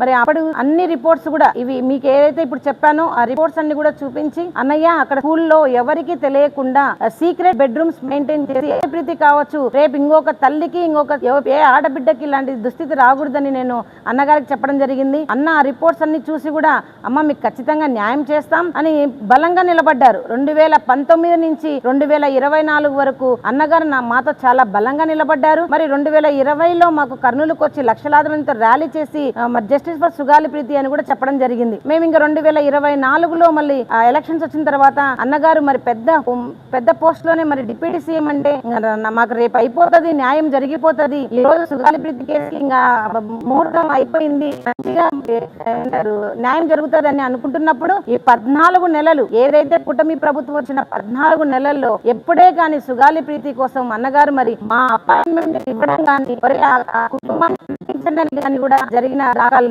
మరి అప్పుడు అన్ని రిపోర్ట్స్ కూడా ఇవి మీకు ఏదైతే ఇప్పుడు చెప్పానో ఆ రిపోర్ట్స్ అన్ని కూడా చూపించి అన్నయ్య అక్కడ స్కూల్లో ఎవరికి తెలియకుండా సీక్రెట్ బెడ్రూమ్స్ మెయింటైన్ చేసి ఏ ప్రీతి కావచ్చు రేపు ఇంకొక తల్లికి ఏ ఆడబిడ్డకి ఇలాంటి దుస్థితి రాకూడదని నేను అన్నగారికి చెప్పడం జరిగింది. అన్న ఆ రిపోర్ట్స్ అన్ని చూసి కూడా అమ్మ మీకు ఖచ్చితంగా న్యాయం చేస్తాం అని బలంగా నిలబడ్డారు. 2019 నుంచి 2024 వరకు అన్నగారు మాతో చాలా బలంగా నిలబడ్డారు. మరి 2020లో మాకు కర్నూలుకు వచ్చి లక్షలాది మందితో ర్యాలీ చేసి మరి జస్టిస్ ఫర్ సుగాలి ప్రీతి అని కూడా చెప్పడం జరిగింది. మేము ఇంకా 2024లో మళ్ళీ ఎలక్షన్స్ వచ్చిన తర్వాత అన్నగారు మరి పెద్ద పోస్ట్ లోనే మరి డిప్యూటీ సీఎం అంటే మాకు రేపు అయిపోతుంది, న్యాయం జరిగిపోతుంది, ఈ రోజు సుగాలి ప్రీతి కేసు ఇంకా ముహూర్తం అయిపోయింది, న్యాయం జరుగుతుంది అని అనుకుంటున్నప్పుడు ఈ 14 నెలలు ఏదైతే కూటమి ప్రభుత్వం వచ్చిన 14 నెలల్లో ఎప్పుడే కానీ సుగాలి ప్రీతి కోసం అన్నగారు మరి మా అపాయింట్మెంట్ ఇవ్వడం కానీ కుటుంబం కానీ కూడా జరిగిన దాఖలు